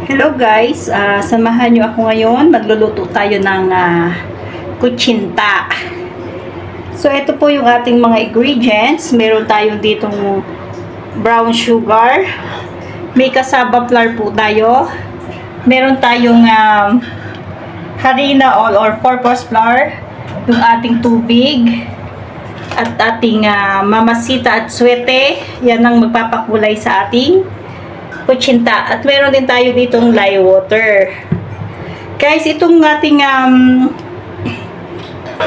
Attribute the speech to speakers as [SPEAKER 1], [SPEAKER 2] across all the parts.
[SPEAKER 1] Hello guys, samahan nyo ako ngayon. Magluluto tayo ng kutsinta. So ito po yung ating mga ingredients. Meron tayong ditong brown sugar. May cassava flour po tayo. Meron tayong harina all-purpose flour. Yung ating tubig. At ating mamasita at suwete. Yan ang magpapakulay sa ating kutsinta. At meron din tayo ditong lye water. Guys, itong ating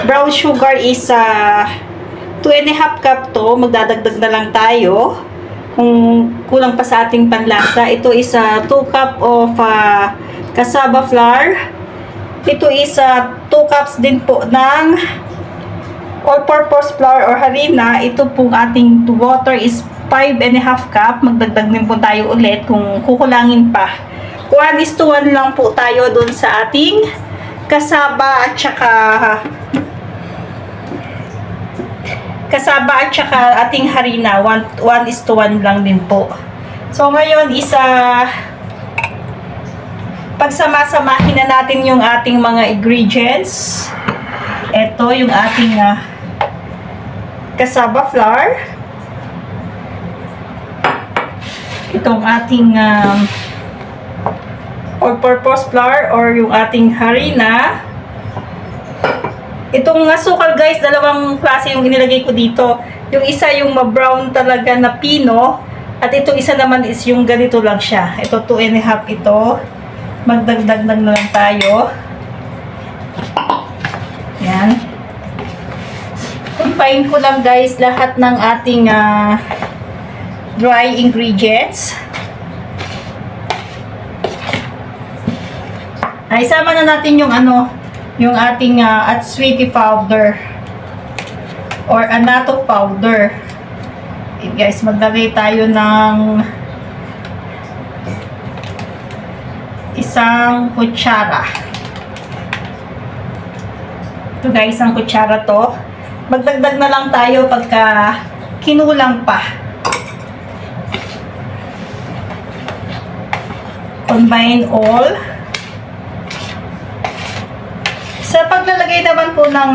[SPEAKER 1] brown sugar is 2.5 cup to. Magdadagdag na lang tayo. Kung kulang pa sa ating panlasa. Ito is 2 cup of cassava flour. Ito is 2 cups din po ng all-purpose flour or harina. Ito pong ating water is 5.5 cup. Magdagdag din po tayo ulit kung kukulangin pa. 1:1 lang po tayo dun sa ating cassava at saka ating harina. 1:1 lang din po. So ngayon pagsama-samahin na natin yung ating mga ingredients. Ito yung ating cassava flour. Itong ating all-purpose flour or yung ating harina. Itong asukal guys, dalawang klase yung inilagay ko dito. Yung isa yung ma-brown talaga na pino. At itong isa naman is yung ganito lang siya. Ito 2.5 ito. Magdagdag na lang tayo. Yan. Combine ko lang guys lahat ng ating dry ingredients. Ay, sama na natin yung yung ating atswiti powder or annatto powder. Okay, guys, maglagay tayo ng isang kutsara. Ito guys, isang kutsara to. Magdagdag na lang tayo pagka kinulang pa. Combine all. Sa paglalagay naman po ng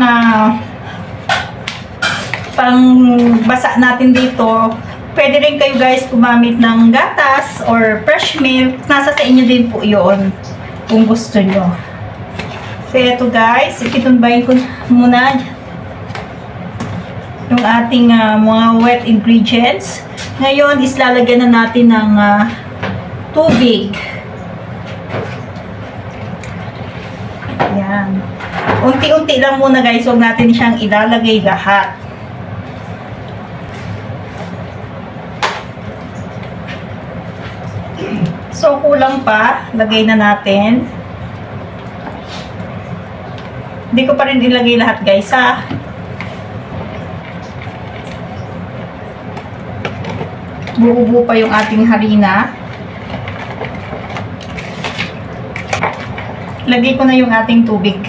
[SPEAKER 1] pangbasa natin dito, pwede rin kayo guys gumamit ng gatas or fresh milk. Nasa sa inyo din po yun kung gusto nyo. So ito guys, ikitumbayin ko muna yung ating mga wet ingredients. Ngayon is lalagyan na natin ng tubig. Yan. Unti-unti lang muna guys, huwag natin siyang ilalagay lahat. So kulang pa, lagay na natin. Hindi ko pa rin ilagay lahat guys ha. Buo-buo pa yung ating harina. Lagay ko na yung ating tubig.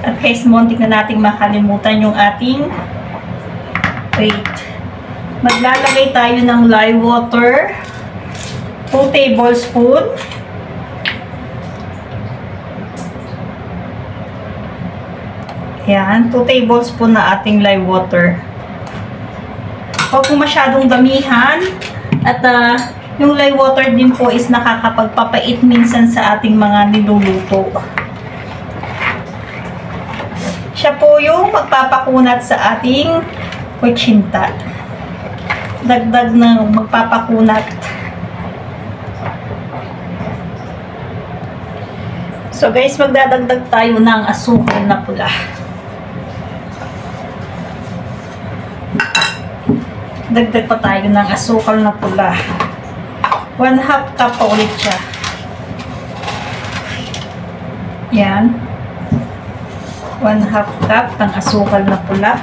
[SPEAKER 1] At guys, muntik na nating makalimutan yung ating maglalagay tayo ng lye water. 2 tablespoon. Yan, 2 tablespoon na ating lye water. Huwag po masyadong damihan. At yung lye water din po is nakakapagpapait minsan sa ating mga niluluto. Siya po yung magpapakunat sa ating kutsinta. Dagdag na magpapakunat. So guys, magdadagdag tayo ng asukal na pula. Dagdag pa tayo ng asukal na pula. 1/2 cup pa ulit siya. Yan. 1/2 cup ng asukal na pula.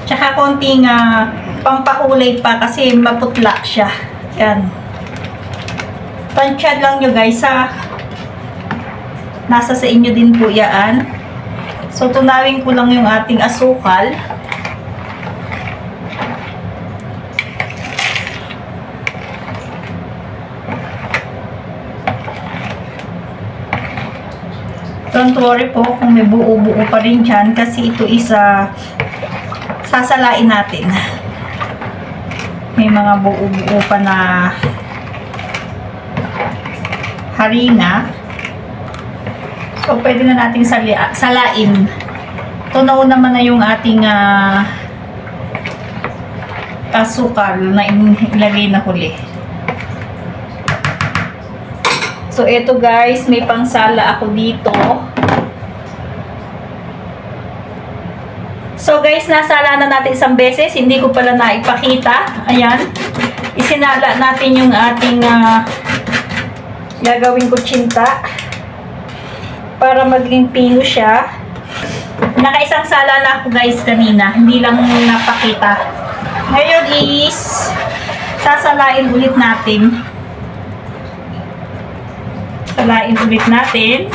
[SPEAKER 1] Tsaka konting pampakulay pa kasi maputla siya. Yan. Tansya lang nyo guys ha. Nasa sa inyo din po yan. So, tunawin ko lang yung ating asukal. Don't worry po kung may buo-buo pa rin dyan kasi ito isa sasalain natin. May mga buo-buo pa na harina. So, pwede na nating salain. Tunaw naman na yung ating asukal na ilagay na huli. So, ito guys, may pangsala ako dito. So, guys, nasala na natin isang beses. Hindi ko pala naipakita. Ayan. Isinala natin yung ating gagawing kutsinta para maging pino siya. Nakaisang sala na ako guys kanina. Hindi lang napakita. Ngayon is sasalain ulit natin. Salain ulit natin.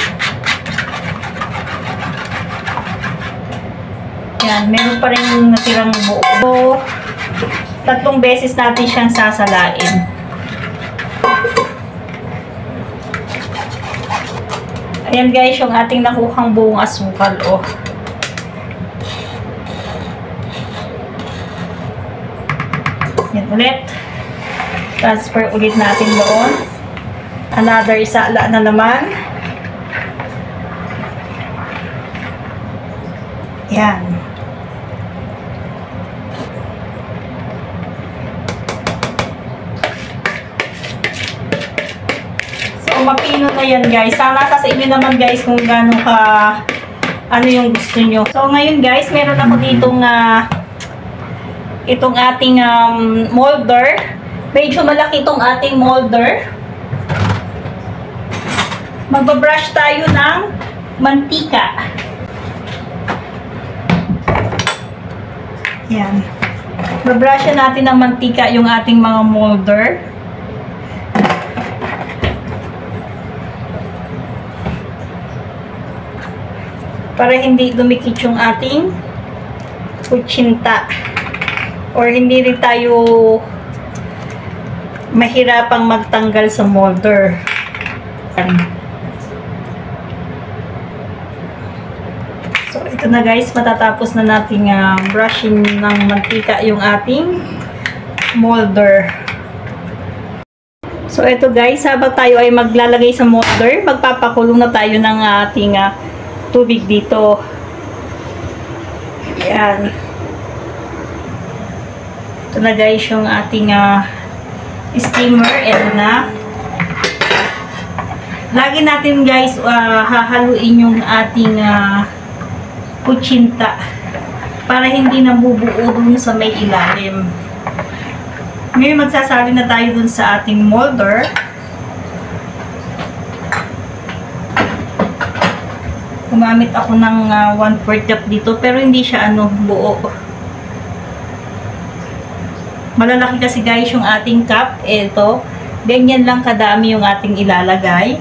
[SPEAKER 1] Yan, meron pa rin natirang buo. So, 3 beses natin siyang sasalain. Ayan guys, yung ating nakuhang buong asukal, oh. Yan ulit. Transfer ulit natin doon. Another sala na naman. Yan. So, mapino na yan guys. Sana sa inyo naman guys kung gano'n ka ano yung gusto nyo. So, ngayon guys, meron ako ditong itong ating molder. Medyo malaki itong ating molder. Magbabrush tayo ng mantika. Yan. Babrush natin ng mantika yung ating mga molder. Para hindi dumikit yung ating kutsinta. Or hindi rin tayo mahirapang magtanggal sa molder. Yan. So, ito na guys, matatapos na nating brushing ng mantika yung ating molder. So, ito guys, habang tayo ay maglalagay sa molder, magpapakulong na tayo ng ating tubig dito. Yan. Ito na guys, yung ating steamer. Ito na. Lagi natin guys, hahaluin yung ating kutsinta para hindi nabubuo dun sa may ilalim. Ngayon magsasali na tayo dun sa ating molder. Gumamit ako ng 1/4 cup dito pero hindi siya buo. Malalaki kasi guys yung ating cup. Ito, ganyan lang kadami yung ating ilalagay.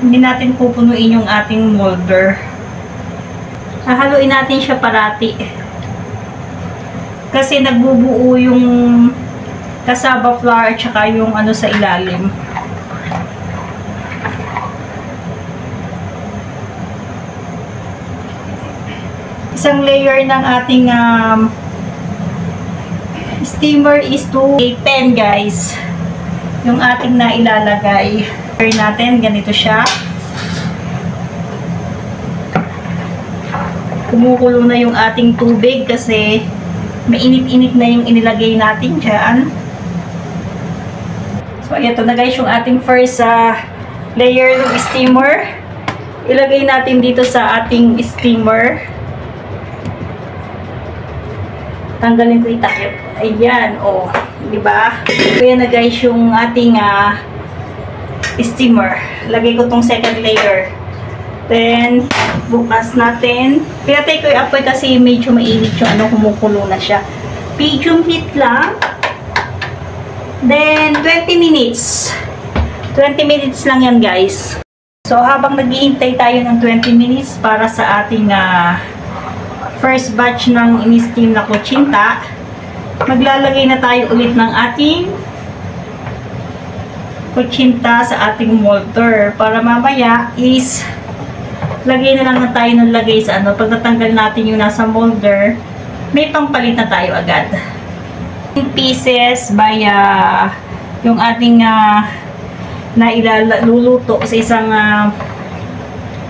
[SPEAKER 1] Hindi natin pupunuin yung ating molder. Hahaluin natin siya parati. Kasi nagbubuo yung cassava flour at saka yung sa ilalim. Isang layer ng ating steamer is to 10 guys. Yung ating na ilalagay. Layer natin, ganito siya. Kumukulo na yung ating tubig kasi mainit-init na yung inilagay natin dyan. So, ito na guys yung ating first layer ng steamer. Ilagay natin dito sa ating steamer. Tanggalin ko itakip. Ayan, oh. Diba? Ayan na guys yung ating steamer. Lagay ko tong second layer. Then, bukas natin. Pinatay ko yung apoy kasi medyo mainit yung kumukulo na siya. Medium heat lang. Then, 20 minutes. 20 minutes lang yan guys. So, habang naghihintay tayo ng 20 minutes para sa ating first batch ng in-steam na kutsinta, maglalagay na tayo ulit ng ating kutsinta sa ating molder. Para mamaya is lagay na lang tayo ng lagay sa ano. Pag natanggal natin yung nasa molder, may pangpalit na tayo agad. Pieces by yung ating na ilaluluto sa isang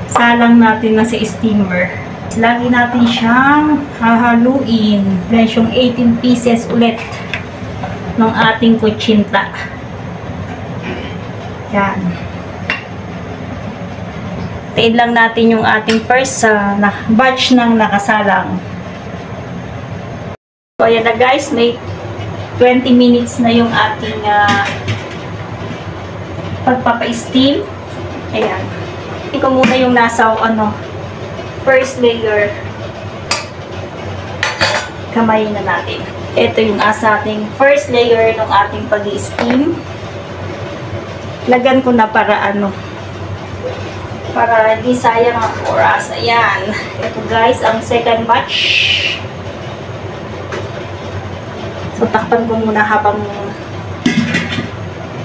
[SPEAKER 1] salang natin na sa steamer. Lagi natin siyang hahaluin. Guys, yung 18 pieces ulit ng ating kutsinta. Yan. Tiin lang natin yung ating first batch ng nakasalang. So, ayan na guys, may 20 minutes na yung ating pagpapa-steam. Ayan. Ito muna yung nasa first layer. Kamayin na natin. Ito yung ating first layer ng ating pag-steam. Lagan ko na para para di sayang ang oras. Ayan. Ito guys, ang second batch. So, takpan ko muna habang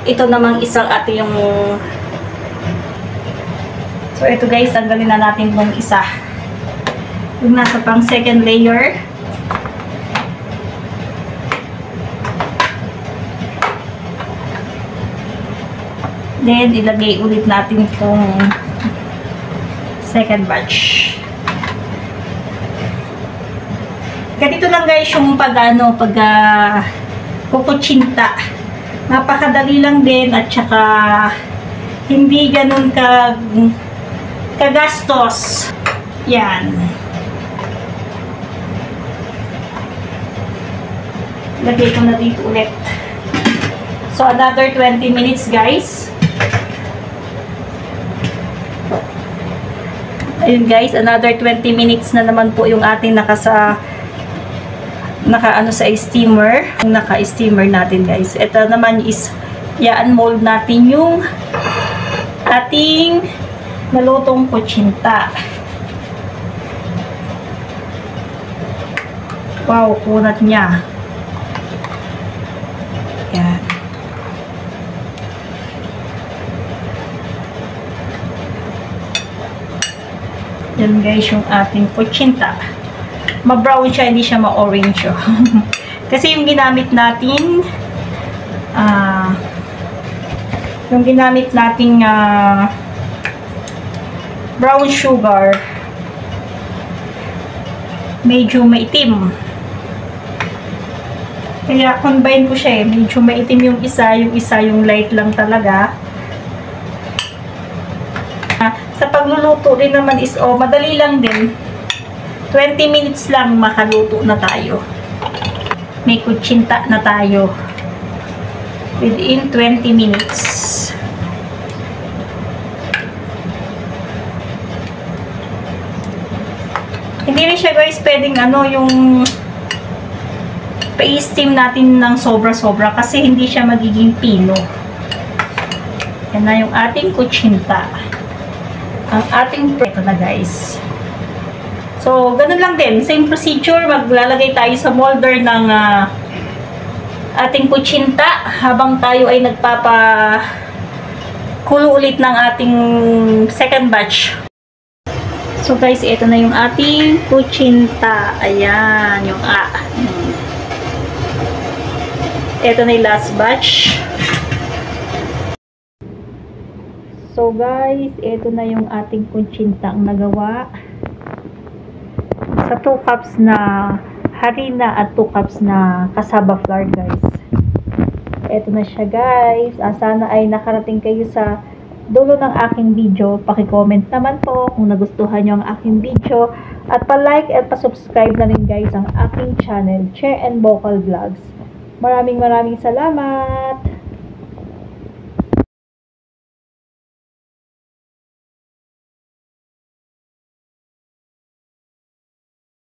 [SPEAKER 1] ito namang isang yung so, ito guys, tanggalin na natin itong isa. Yung nasa pang second layer. Then, ilagay ulit natin itong second batch. Ganito lang guys yung kukutsinta. Napakadali lang din at saka hindi ganun kagastos. Yan. Lagay ko na dito ulit. So, another 20 minutes guys. Ayun guys, another 20 minutes na naman po yung ating naka sa steamer. Naka-steamer natin guys. Ito naman is i-unmold natin yung ating nalutong kutsinta. Wow, kunat niya. Yan. Yan guys yung ating kutsinta. Ma-brown siya, hindi siya ma-orange. Kasi yung ginamit natin brown sugar medyo maitim. Kaya combine ko siya medyo maitim yung isa yung light lang talaga. Sa pagluluto din naman is madali lang din. 20 minutes lang makaluto na tayo. May kutsinta na tayo. Within 20 minutes. Hindi rin siya guys pwedeng yung pa-steam natin ng sobra-sobra kasi hindi siya magiging pino. Yan na yung ating kutsinta. Ang ating ito na guys. So, ganun lang din. Same procedure. Maglalagay tayo sa molder ng ating kutsinta habang tayo ay nagpapakulo ulit ng ating second batch. So, guys, ito na yung ating kutsinta. Ayan, yung ito na yung last batch. So, guys, ito na yung ating kutsinta ang nagawa. Sa 2 cups na harina at 2 cups na cassava flour guys. Ito na siya guys. Sana ay nakarating kayo sa dulo ng aking video. Paki-comment naman po kung nagustuhan nyo ang aking video. At pa-like at pa-subscribe na rin guys ang aking channel, Che and Vocal Vlogs. Maraming salamat!